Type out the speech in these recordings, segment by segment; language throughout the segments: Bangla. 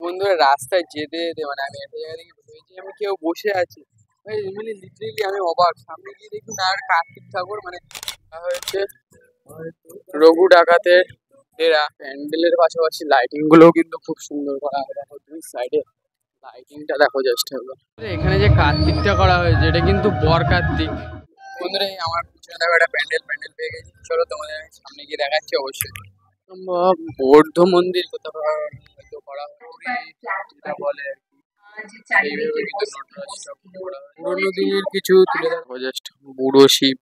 বন্ধুরা রাস্তায় যেতে যেতে মানে আমি একটা জায়গা থেকে ভেবেছি আমি কেউ বসে আছি ভাই লিটারেলি আমি অবাক সামনে গিয়ে দেখি না আর কার্তিক ঠাকুর মানে হচ্ছে রঘু ডাকাতের এরা প্যান্ডেলের পাশাপাশি লাইটিং গুলোও কিন্তু খুব সুন্দর করা হয়। দেখো দুই সাইডে লাইটিংটা দেখো জাস্ট হলো এখানে যে কার্তিকটা করা হয়েছে এটা কিন্তু বর কার্তিক। বন্ধুরা আমার পিছনে দেখো একটা প্যান্ডেল পেয়ে গেছি, চলো তোমাদের সামনে গিয়ে দেখাচ্ছি। অবশ্যই বৌদ্ধ মন্দির কোথাও হয়তো করা যেটা বলে পুরোনো দিনের কিছু তুলে ধরবো জাস্ট বুড়ো শিব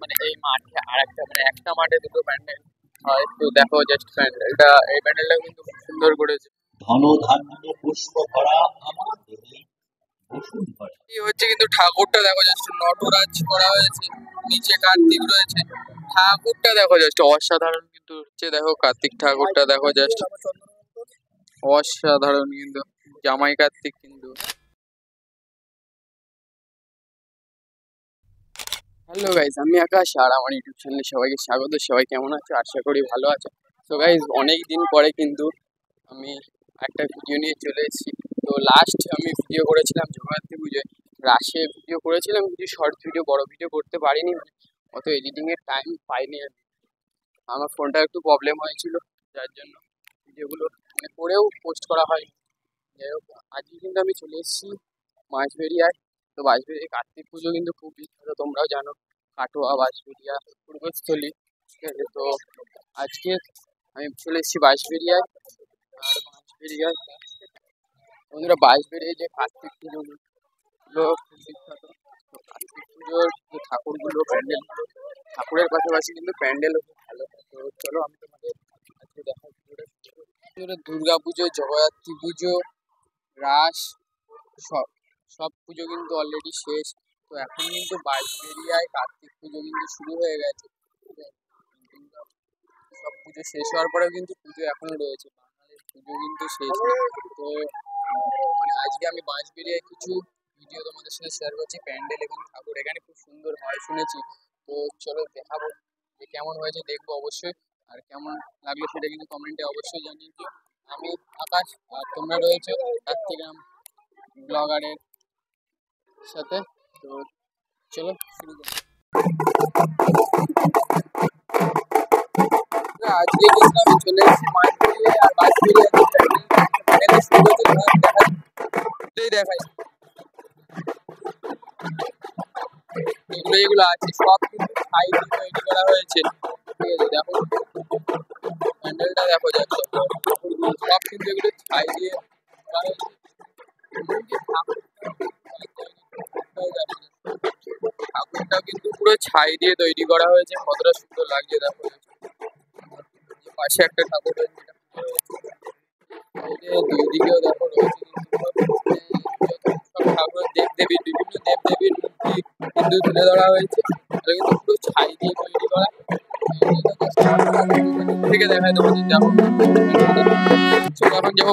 মানে এই মাঠে আর একটা মানে একটা মাঠে দুটো প্যান্ডেল হয় তো দেখো জাস্ট প্যান্ডেলটা এই প্যান্ডেলটা কিন্তু খুব সুন্দর করেছে। ধন ধান্য পুষ্প ভরা আমার দেহে বসুন ভরা এই হচ্ছে কিন্তু ঠাকুরটা দেখো জাস্ট নটরাজ করা হয়েছে, নিচে কার্তিক রয়েছে। ঠাকুরটা দেখো জাস্ট অসাধারণ কিন্তু হচ্ছে, দেখো কার্তিক ঠাকুরটা দেখো জাস্ট অসাধারণ কিন্তু জামাই কার্তিক কিন্তু। হ্যালো গাইজ, আমি আকাশ আর আমার ইউটিউব চ্যানেলে সবাইকে স্বাগত। সবাই কেমন আছো? আশা করি ভালো আছো। তো গাইজ অনেক দিন পরে কিন্তু আমি একটা ভিডিও নিয়ে চলে এসেছি। তো লাস্ট আমি ভিডিও করেছিলাম জগদ্ধাত্রী পুজোয়, রাশে ভিডিও করেছিলাম, কিছু শর্ট ভিডিও, বড় ভিডিও করতে পারিনি, মানে অত এডিটিংয়ের টাইম পাইনি। আমার ফোনটা একটু প্রবলেম হয়েছিল যার জন্য ভিডিওগুলো মানে করেও পোস্ট করা হয়। যাই হোক আজকে কিন্তু আমি চলে এসেছি মাঝবেরিয়ায়। তো বাঁশবেরিয়া কার্তিক পুজো কিন্তু খুব বিখ্যাত, তোমরাও জানো, কাটোয়া বাঁশবেরিয়া পূর্বস্থলী, ঠিক আছে। তো আজকে আমি চলে এসেছি বাঁশবেরিয়ায়। আর বাঁশবেরিয়ায় বন্ধুরা বাঁশবেরিয়ায় যে কার্তিক পুজোগুলো খুব বিখ্যাত। তো কার্তিক পুজোর যে ঠাকুরগুলো প্যান্ডেলগুলো, ঠাকুরের পাশাপাশি কিন্তু প্যান্ডেলও খুব ভালো হয়। তো চলো আমি তোমাদের আজকে দেখা পুজোটা দুর্গা পুজো, জগদ্ধাত্রী পুজো, রাস, সব সব পুজো কিন্তু অলরেডি শেষ। তো এখন কিন্তু বাঁশবেরিয়ায় কার্তিক পুজো কিন্তু শুরু হয়ে গেছে, ঠিক আছে। সব পুজো শেষ হওয়ার পরেও কিন্তু পুজো এখনো রয়েছে, বাঙালির পুজো কিন্তু শেষ। তো মানে আজকে আমি বাঁশবেরিয়ায় কিছু ভিডিও তোমাদের সাথে শেয়ার করছি, প্যান্ডেল এবং ঠাকুর এখানে খুব সুন্দর হয় শুনেছি। তো চলো দেখাবো যে কেমন হয়েছে, দেখবো অবশ্যই। আর কেমন লাগলো সেটা কিন্তু কমেন্টে অবশ্যই জানিয়ে দিও। আমি আকাশ আর তোমরা রয়েছে কার্তিগ্রাম ব্লগারের সাথে। তো চলো শুরু করি। আজকে কিন্তু আমি চলে এসেছি মাঝবেরিয়ায়, আর বাঁশবেরিয়ায় যে প্যান্ডেল শুরু হচ্ছে দেখাই এগুলো যেগুলো আছে সব কিন্তু সাইড তৈরি করা হয়েছে, ঠিক আছে। দেখো প্যান্ডেলটা দেখো যাচ্ছে, সব কিন্তু এগুলো ছাই দিয়ে করা হয়েছে। ঠাকুরটাও কিন্তু পুরো ছাই দিয়ে তৈরি করা হয়েছে, কতটা সুন্দর লাগছে দেখো। পাশে একটা ঠাকুর রয়েছে, দুই দিকেও দেখো রয়েছে সব ঠাকুরের দেবদেবী, বিভিন্ন দেবদেবীর মূর্তি কিন্তু তুলে ধরা হয়েছে। এটা কিন্তু পুরো ছাই দিয়ে তৈরি করা। থেকে দেখায় তোমাদের যাবো, এখন যাবো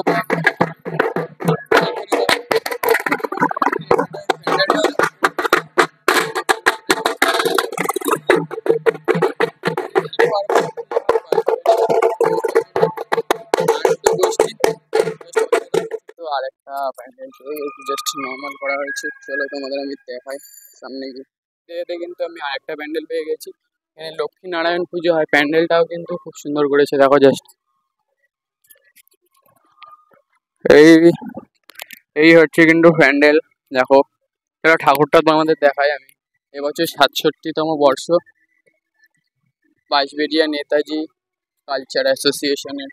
আরেকটা প্যান্ডেল জাস্ট নর্মাল করা হয়েছে। চলো তোমাদের আমি দেখাই সামনে গিয়ে। কিন্তু আমি আরেকটা প্যান্ডেল পেয়ে গেছি, এখানে লক্ষ্মীনারায়ণ পুজো হয়, প্যান্ডেলটাও কিন্তু খুব সুন্দর করেছে দেখো জাস্ট। এই এই হচ্ছে কিন্তু প্যান্ডেল দেখো। এবার ঠাকুরটা তো আমাদের দেখাই আমি। এবছর ৬৭তম বর্ষ, বাঁশবেরিয়া নেতাজি কালচার অ্যাসোসিয়েশনের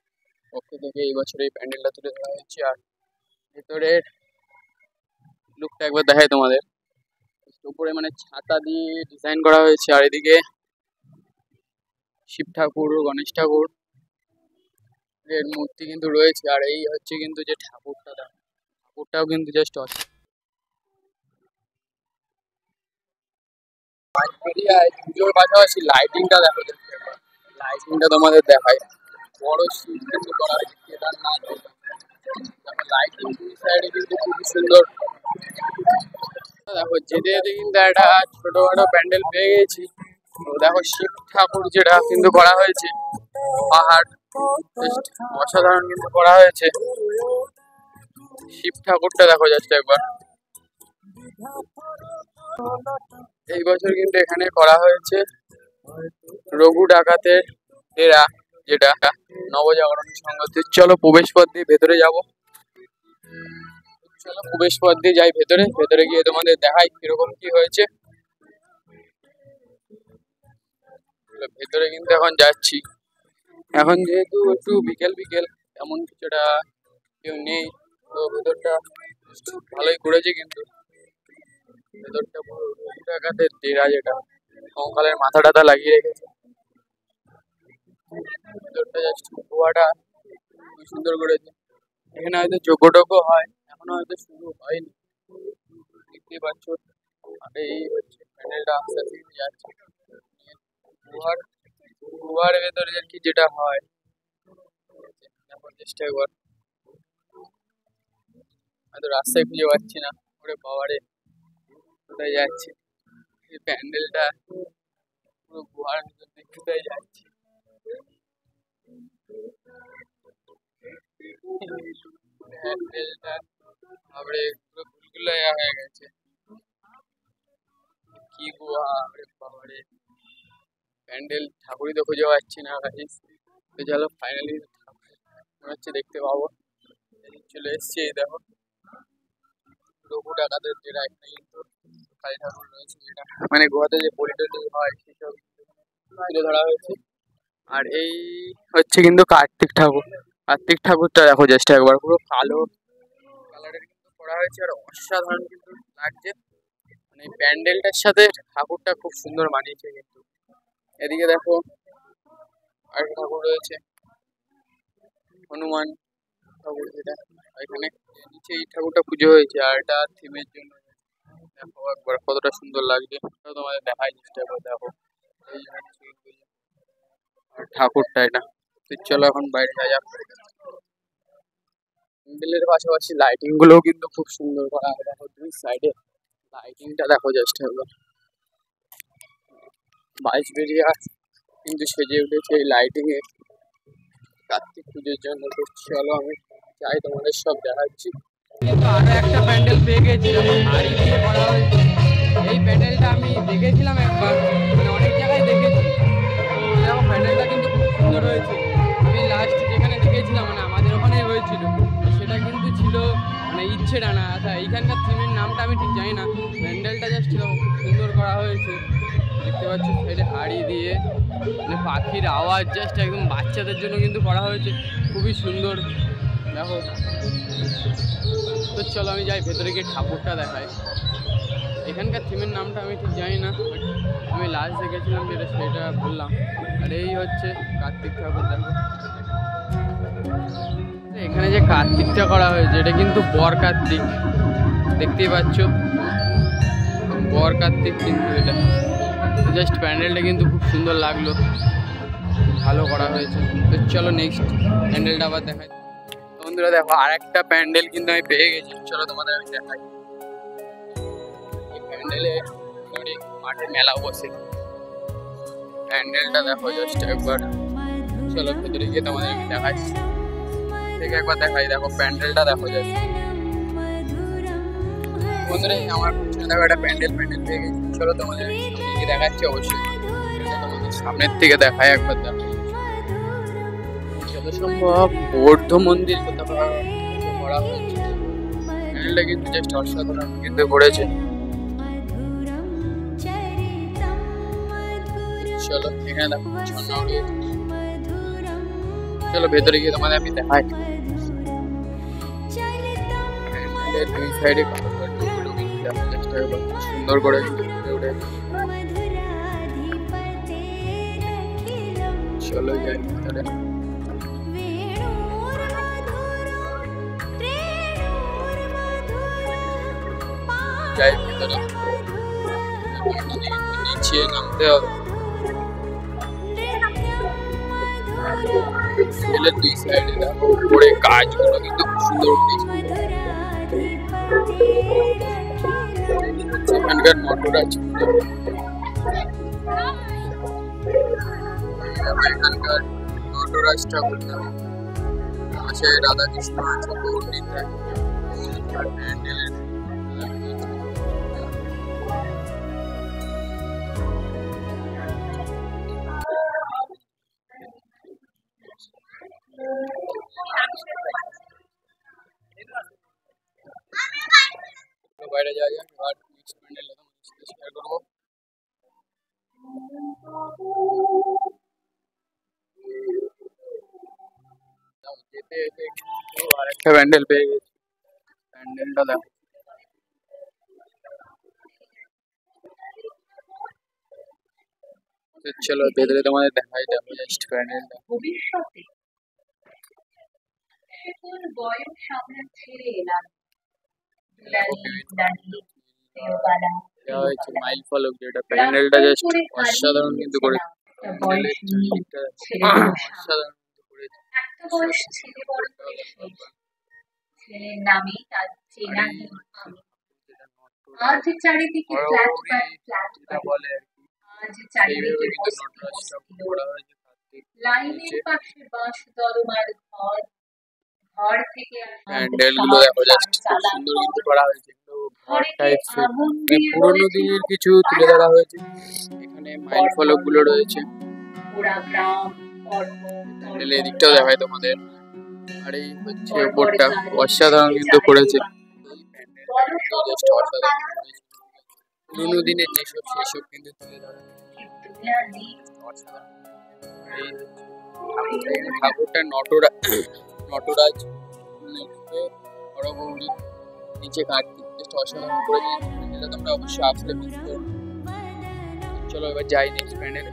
পক্ষ থেকে এই বছর এই প্যান্ডেলটা তুলে ধরা হয়েছে। আর ভেতরের লুকটা একবার দেখাই তোমাদের। উপরে মানে ছাতা দিয়ে ডিজাইন করা হয়েছে, আর এদিকে শিব ঠাকুর, গণেশ ঠাকুর এর মূর্তি কিন্তু রয়েছে। আর এই হচ্ছে কিন্তু যে ঠাকুরটা, ঠাকুরটাও কিন্তু জাস্ট পুজোর পাশাপাশি লাইটিংটা দেখো, লাইটিংটা তোমাদের দেখায়। বড় শিব কিন্তু করা হয়েছে, কেদারনাথ লাইটিং দুই সাইডে কিন্তু খুবই সুন্দর। দেখো যেতে যেতে কিন্তু একটা ছোটখাটো প্যান্ডেল পেয়ে গেছি। তো দেখো শিব ঠাকুর যেটা কিন্তু করা হয়েছে, পাহাড় Just অসাধারণ কিন্তু করা হয়েছে। শিব ঠাকুরটা দেখো জাস্ট একবার। এই বছর কিন্তু এখানে করা হয়েছে রঘু ডাকাতের ডেরা, যেটা নবজাগরণ সংঘ। চলো প্রবেশ পথ দিয়ে ভেতরে যাব। চলো প্রবেশ পথ দিয়ে যাই ভেতরে। ভেতরে গিয়ে তোমাদের দেখাই কিরকম কি হয়েছে। ভেতরে কিন্তু এখন যাচ্ছি। এখন যেহেতু একটু বিকেল বিকেল, এমন কিছুটা কেউ নেই, তো ভেতরটা ভালোই করেছে। কিন্তু ভেতরটা পুরো রঘু ডাকাতের ডেরা, যেটা কঙ্কালের মাথা টাথা লাগিয়ে রেখেছে। ভেতরটা জাস্ট গোয়াটা খুব সুন্দর করেছে। এখানে হয়তো যোগ্য টোগ্য হয়, এখনো হয়তো শুরু হয়নি, দেখতেই পাচ্ছ। আর এই হচ্ছে প্যান্ডেলটা আস্তে আস্তে যাচ্ছে গুহার গুহার ভেতরে আর কি যেটা হয়। দেখো চেষ্টা একবার, হয়তো রাস্তায় খুঁজে পাচ্ছি না। ওরে বাবারে, কোথায় যাচ্ছি? এই প্যান্ডেলটা পুরো গুহার ভিতর দিয়ে কোথায় যাচ্ছি? প্যান্ডেলটা তারপরে পুরো ভুলগুলাইয়া হয়ে গেছে। কি গুহা রে বাবারে! প্যান্ডেল ঠাকুরই তো খুঁজে পাচ্ছি না গাইস। তো চলো ফাইনালি মনে হচ্ছে দেখতে পাবো। চলে এসছি, এই দেখো রঘু ডাকাতের ডেরা। এখানে কিন্তু কালী ঠাকুর রয়েছে, যেটা মানে গোয়াতে যে পরিচর্যা হয় সেসব তুলে ধরা হয়েছে। আর এই হচ্ছে কিন্তু কার্তিক ঠাকুর। কার্তিক ঠাকুরটা দেখো জাস্ট একবার, পুরো কালো কালারের কিন্তু করা হয়েছে। আর অসাধারণ কিন্তু লাগছে, মানে প্যান্ডেলটার সাথে ঠাকুরটা খুব সুন্দর মানিয়েছে। কিন্তু এদিকে দেখো আরেকটা ঠাকুর রয়েছে, হনুমান ঠাকুর, যেটা এখানে নিচে এই ঠাকুরটা পুজো হয়েছে। আর এটা থিমের জন্য দেখো একবার কতটা সুন্দর লাগছে, তোমাদের দেখাই চেষ্টা করে। দেখো এই হচ্ছে আর ঠাকুরটা এটা। তো চলো এখন বাইরে যাওয়া যাক। প্যান্ডেলের পাশাপাশি লাইটিং গুলোও কিন্তু খুব সুন্দর করা হয়। দেখো দুই সাইডে লাইটিংটা দেখো জাস্ট একবার। বাইশ বেরিয়া কিন্তু সেজে উঠেছে এই লাইটিং এ কার্তিক পুজোর জন্য। তো চলো আমি যাই, তোমাদের সব দেখাচ্ছি। কিন্তু আরো একটা প্যান্ডেল পেয়ে গেছি, হাড়ি দিয়ে করা হয়েছে। এই প্যান্ডেলটা আমি দেখেছিলাম একবার, মানে অনেক জায়গায় দেখেছি। তো দেখো প্যান্ডেলটা কিন্তু খুব সুন্দর হয়েছে। আমি লাস্ট যেখানে দেখেছিলাম, মানে আমাদের ওখানে হয়েছিল, সেটা কিন্তু ছিল মানে ইচ্ছে ডানা। আচ্ছা, এইখানকার থিমের নামটা আমি ঠিক জানি না। প্যান্ডেলটা জাস্ট খুব সুন্দর করা হয়েছে, দেখতে পাচ্ছ। সাইডে হাড়ি দিয়ে মানে পাখির আওয়াজ, জাস্ট একদম বাচ্চাদের জন্য কিন্তু করা হয়েছে, খুবই সুন্দর। দেখো তো চলো আমি যাই ভেতরে গিয়ে ঠাকুরটা দেখাই। এখানকার থিমের নামটা আমি ঠিক জানি না, বাট আমি লাস্ট দেখেছিলাম যেটা সেটা বললাম। আর এই হচ্ছে কার্তিক ঠাকুর। দেখো এখানে যে কার্তিকটা করা হয়েছে, এটা কিন্তু বর কার্তিক, দেখতেই পাচ্ছ, বর কার্তিক কিন্তু এটা। জাস্ট প্যান্ডেলটা কিন্তু খুব সুন্দর লাগলো, ভালো করা হয়েছে। তো চলো নেক্সট প্যান্ডেলটা আবার দেখাই। বন্ধুরা দেখো আর একটা প্যান্ডেল কিন্তু আমি পেয়ে গেছি, চলো তোমাদের আমি দেখাই। এই প্যান্ডেলে মাঠে মেলা বসে, প্যান্ডেলটা দেখো জাস্ট একবার। চলো ভেতরে গিয়ে তোমাদের আমি দেখাচ্ছি, ঠিক একবার দেখাই। দেখো প্যান্ডেলটা দেখো জাস্ট বন্ধুরা। আমার দেখো একটা প্যান্ডেল পেয়ে গেছি, চলো তোমাদের দেখাচ্ছি। অবশ্যই তোমাদের সামনের থেকে দেখাই একবার। দেখো যত সম্ভব বৌদ্ধ মন্দির কোথাও করা হয়েছে। প্যান্ডেলটা কিন্তু জাস্ট অসাধারণ কিন্তু করেছে। চলো এখানে দেখো ঝর্ণা উড়িয়েছে। চলো ভেতরে গিয়ে তোমাদের আমি দেখাই। প্যান্ডেলের দুই সাইডে সুন্দর করে চলো যাই ভিতরে। যাই ভিতরে, নিচে নামতে হবে। প্যান্ডেলের দুই সাইডে দেখো উপরে গাছগুলো কিন্তু খুব সুন্দর উঠেছে। এখানকার মোটর আছে, এখানকার নটরাজ ঠাকুর আছে, রাধা কৃষ্ণ আছে, পণ্ডিত আছে, আর প্যান্ডেলের বাইরে যাওয়া যাক। আর নেক্সট প্যান্ডেল শেয়ার করবো। যেতে যেতে কিন্তু আরেকটা প্যান্ডেল পেয়ে গেছি। প্যান্ডেলটা দেখো, চলো ভেতরে তোমাদের দেখাই, দেখো জাস্ট প্যান্ডেলটা। ভবিষ্যতে সেতুর বয়স সম্রাট ছেড়ে এলাম দেওয়া হয়েছে মাইল ফলক, যেটা প্যান্ডেলটা জাস্ট অসাধারণ কিন্তু করে। প্যান্ডেলের চারিদিকটা অসাধারণ কিন্তু করেছে। একটা বয়স ছেলে বড় হয়ে শেষ, ছেলের নামে তার চেনাহীন আমি। আজ চারিদিকে ফ্ল্যাট বাই ফ্ল্যাট বলে আর কি, আজ সেইভাবে চারিদিকে কিন্তু নটরাজটা করা হয়েছে। লাইনের পাশে বাঁশ দরমার ঘর, ঘর থেকে প্যান্ডেল গুলো দেখো জাস্ট খুব সুন্দর কিন্তু করা হয়েছে। ঘর টাইপস পুরোনো দিনের কিছু তুলে ধরা হয়েছে। এখানে মাইল ফলক গুলো রয়েছে। প্যান্ডেল এদিকটাও দেখায় তোমাদের। আর এই হচ্ছে উপরটা অসাধারণ কিন্তু করেছে। জাস্ট অসাধারণ করেছে। পুরোনো দিনের যেসব সেসব কিন্তু তুলে ধরা অসাধারণ। এই ঠাকুরটা নটরাজ, হরগৌরী, নিচে কার্তিক, জাস্ট অসাধারণ করেছে। এটা তোমরা অবশ্যই আসলে মিস করো। চলো এবার যাই নেক্সট প্যান্ডেলে।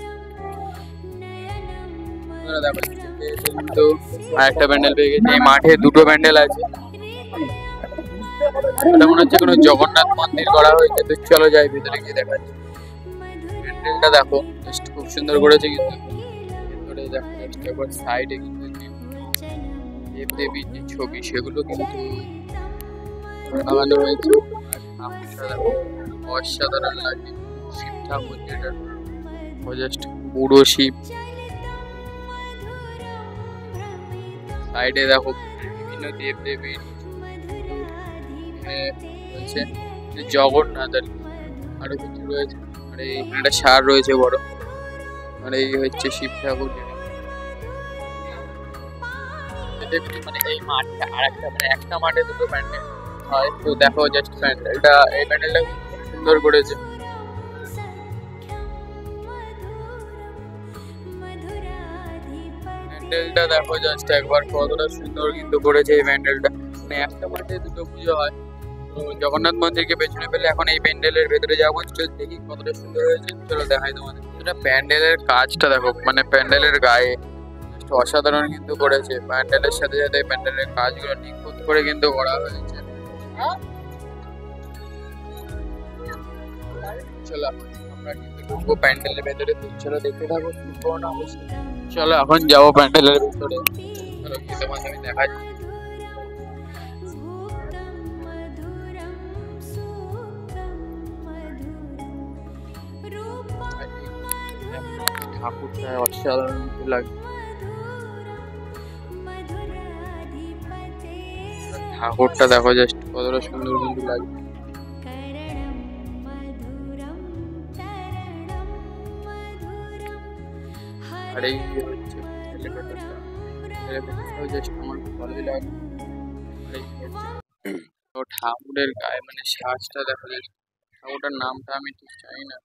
দেখো কিন্তু আরেকটা প্যান্ডেল পেয়ে গেছে। এই মাঠে দুটো প্যান্ডেল আছে। এটা মনে হচ্ছে কোনো জগন্নাথ মন্দির করা হয়েছে। তো চলো যাই ভেতরে গিয়ে দেখাচ্ছি। প্যান্ডেলটা দেখো জাস্ট খুব সুন্দর করেছে কিন্তু। ভেতরে দেখো জাস্ট একবার সাইডে কিন্তু দেবদেবীর যে ছবি সেগুলো কিন্তু লাগানো হয়েছে। আর ঠাকুরটা দেখো অসাধারণ লাগে। শিব ঠাকুর, যেটা ও জাস্ট বুড়ো শিব। সাইডে দেখো বিভিন্ন দেবদেবীর রয়েছে, জগন্নাথ আর আরো কিছু রয়েছে। আর এইখানে একটা ষাঁড় রয়েছে বড়। আর এই হচ্ছে শিব ঠাকুর, যেটা মানে এই মাঠে আর একটা মানে একটা মাঠে দুটো প্যান্ডেল হয়। তো দেখো জাস্ট প্যান্ডেলটা, এই প্যান্ডেলটা খুব সুন্দর করেছে। প্যান্ডেলটা দেখো জাস্ট একবার কতটা সুন্দর কিন্তু করেছে এই প্যান্ডেলটা। মানে একটা মাঠে দুটো পুজো হয়। তো জগন্নাথ মন্দিরকে পেছনে পেলে এখন এই প্যান্ডেলের ভেতরে যাবো, দেখি কতটা সুন্দর হয়েছে। চলো দেখাই তোমাদের। এটা প্যান্ডেলের কাজটা দেখো, মানে প্যান্ডেলের গায়ে অসাধারণ কিন্তু করেছে। প্যান্ডেলের সাথে সাথে প্যান্ডেলের কাজগুলো নিখুঁত করে কিন্তু করা হয়েছে। চলো আমরা কিন্তু ঢুকবো প্যান্ডেলের ভেতরে। তো চলো দেখতে থাকো, ঢুকবো না অবশ্যই। চলো এখন যাবো প্যান্ডেলের ভেতরে। চলো কি তোমাকে আমি দেখাচ্ছি। ঠাকুরটা অসাধারণ লাগে। ঠাকুরটা দেখো জাস্ট কতটা সুন্দর কিন্তু লাগে। আর এই হচ্ছে জাস্ট আমার খুব ভালোই লাগে। তো ঠাকুরের গায়ে মানে সাজটা দেখা যায়। ঠাকুরটার নামটা আমি ঠিক জানি না,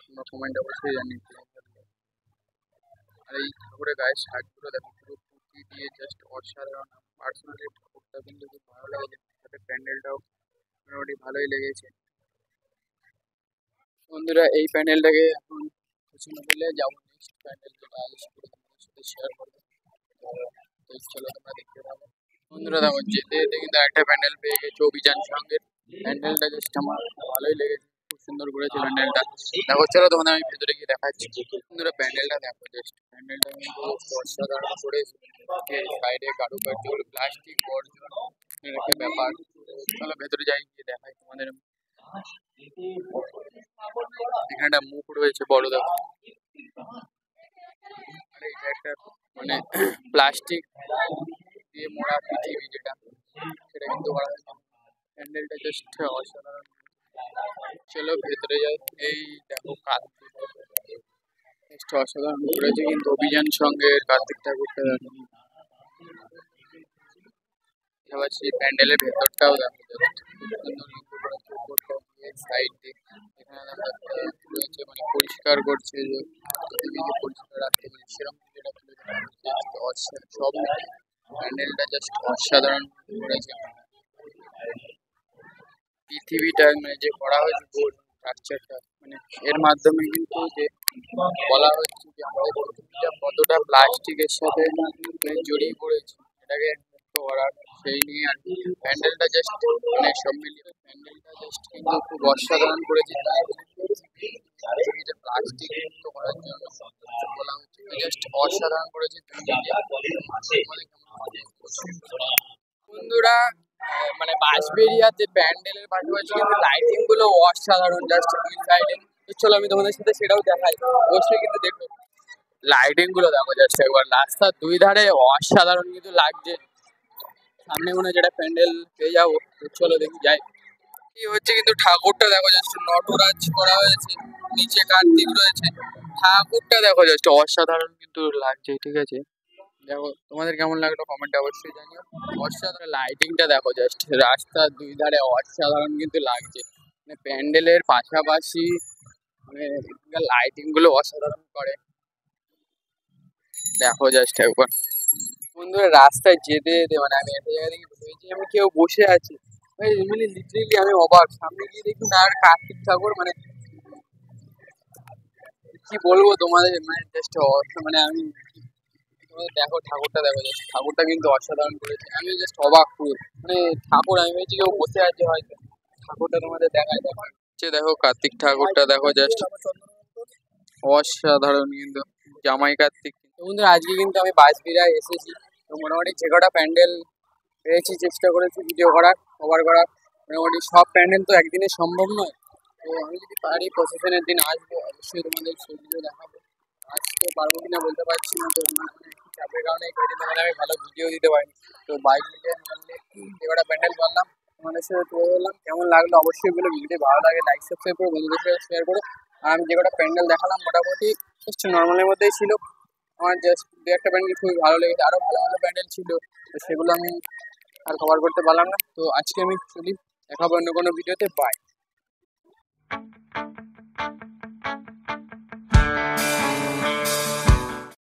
তোমরা কমেন্ট অবশ্যই জানিয়ে। আর এই ঠাকুরের গায়ের সাজগুলো দেখো পুরো পুঁতি দিয়ে জাস্ট অসাধারণ। পার্সোনালি ঠাকুরটা কিন্তু খুব ভালো লাগে, সাথে প্যান্ডেলটাও মোটামুটি ভালোই লেগেছে। বন্ধুরা এই প্যান্ডেলটাকে এখন পিছনে ফেলে যাবো নেক্সট প্যান্ডেল, যেটা তোমাদের সাথে শেয়ার করবো। তো চলো তোমরা দেখতে পাবো। বন্ধুরা দেখো যেতে যেতে কিন্তু একটা প্যান্ডেল পেয়ে গেছে, অভিযান সঙ্গের। প্যান্ডেলটা জাস্ট আমার ভালোই লেগেছে, খুব সুন্দর করেছে প্যান্ডেলটা। দেখো চলো তোমাদের আমি ভেতরে গিয়ে দেখাচ্ছি। বন্ধুরা প্যান্ডেলটা দেখো জাস্ট, প্যান্ডেলটা কিন্তু অসাধারণ করেছে। সাইডে কারুকার্য, প্লাস্টিক বর্জন একটা ব্যাপার। চলো ভেতরে যাই, গিয়ে দেখাই তোমাদের। এখানে একটা মুখ রয়েছে বড়, দেখো। আর এটা একটা মানে প্লাস্টিক দিয়ে মোড়া পৃথিবী যেটা, সেটা কিন্তু করা হয়েছে। প্যান্ডেলটা জাস্ট অসাধারণ। চলো ভেতরে যাই। এই দেখো কার্তিক, জাস্ট অসাধারণ করেছে কিন্তু অভিযান সঙ্গে কার্তিক ঠাকুরটা দেখো। এবার সেই প্যান্ডেলের ভেতরটাও দেখো, just খুব সুন্দর কিন্তু করেছে। উপরটা দিয়ে সাইড দিয়ে এখানে দেখো একটা রয়েছে, মানে পরিষ্কার করছে যে পৃথিবীকে পরিষ্কার রাখতে পারি সেরকম যেটা তুলে ধরা হয়েছে। Just সব মিলিয়ে প্যান্ডেলটা জাস্ট অসাধারণ করেছে। পৃথিবীটা মানে যে করা হয়েছে গোল স্ট্রাকচারটা, মানে এর মাধ্যমে কিন্তু যে বলা হচ্ছে যে আমাদের পৃথিবীটা কতটা প্লাস্টিকের সাথে মানে জড়িয়ে পড়েছে এটাকে মুক্ত করার, সেই নিয়ে আর কি। প্যান্ডেলটা জাস্ট মানে সব মিলিয়ে প্যান্ডেলটা জাস্ট কিন্তু খুব অসাধারণ করেছে। তাই পৃথিবীটা প্লাস্টিক মুক্ত করার জন্য বলা হচ্ছে, জাস্ট অসাধারণ করেছে। বন্ধুরা মানে বাঁশবেড়িয়াতে প্যান্ডেলের পাশাপাশি কিন্তু লাইটিং গুলো অসাধারণ, জাস্ট দুই সাইডে। চলো আমি তোমাদের সাথে সেটাও দেখাই, অবশ্যই কিন্তু দেখো লাইটিং গুলো দেখো জাস্ট একবার, রাস্তার দুই ধারে অসাধারণ কিন্তু লাগছে। সামনে মনে হয় যেটা প্যান্ডেল পেয়ে যাবো, তো চলো দেখি যাই। কি হচ্ছে কিন্তু ঠাকুরটা দেখো জাস্ট নটরাজ করা হয়েছে, নিচে কার্তিক রয়েছে। ঠাকুরটা দেখো জাস্ট অসাধারণ কিন্তু লাগছে, ঠিক আছে। দেখো তোমাদের কেমন লাগলো কমেন্টে অবশ্যই জানিও। অসাধারণ লাইটিংটা দেখো জাস্ট, রাস্তার দুই ধারে অসাধারণ কিন্তু লাগছে। মানে প্যান্ডেলের পাশাপাশি মানে লাইটিং গুলো অসাধারণ করে, দেখো জাস্ট একবার। বন্ধুরা রাস্তায় যেতে যেতে মানে আমি একটা জায়গা থেকে ভেবেছি আমি কেউ বসে আছি, ভাই মানে লিটারেলি আমি অবাক। সামনে গিয়ে দেখি না আর কার্তিক ঠাকুর, মানে কি বলবো তোমাদের, মানে জাস্ট মানে আমি তোমাদের দেখো ঠাকুরটা দেখো জাস্ট, ঠাকুরটা কিন্তু অসাধারণ করেছে। আমি জাস্ট অবাক পুরো, মানে ঠাকুর আমি ভেবেছি কেউ বসে আছে হয়তো। ঠাকুরটা তোমাদের দেখায়, দেখো কার্তিক ঠাকুরটা দেখো জাস্ট অসাধারণ কিন্তু, জামাই কার্তিক। তো বন্ধুরা আজকে কিন্তু আমি বাঁশবেড়িয়ায় এসেছি, তো মোটামুটি যে কটা প্যান্ডেল পেয়েছি চেষ্টা করেছি ভিডিও করার, কভার করার। মোটামুটি সব প্যান্ডেল তো একদিনে সম্ভব নয়, তো আমি যদি পারি প্রসেশনের দিন আসবো, অবশ্যই তোমাদের সেই ভিডিও দেখাবো। আসতে পারবো কিনা বলতে পারছি না, তো মানে একটু চাপের কারণে কদিন মানে আমি ভালো ভিডিও দিতে পারিনি। তো বাইক নিয়ে যে কটা প্যান্ডেল করলাম তোমাদের সাথে তুলে ধরলাম। কেমন লাগলো অবশ্যই বলে, ভিডিওটি ভালো লাগে লাইক সাবস্ক্রাইব করে বন্ধুদের সাথে শেয়ার করো। আর আমি যে কটা প্যান্ডেল দেখালাম মোটামুটি জাস্ট নর্মালের মধ্যেই ছিল। আমার জাস্ট দু একটা প্যান্ডেল খুবই ভালো লেগেছে, আরও ভালো ভালো প্যান্ডেল ছিল, তো সেগুলো আমি আর কভার করতে পারলাম না। তো আজকে আমি চলি, দেখাবো অন্য কোনো ভিডিওতে, বাই।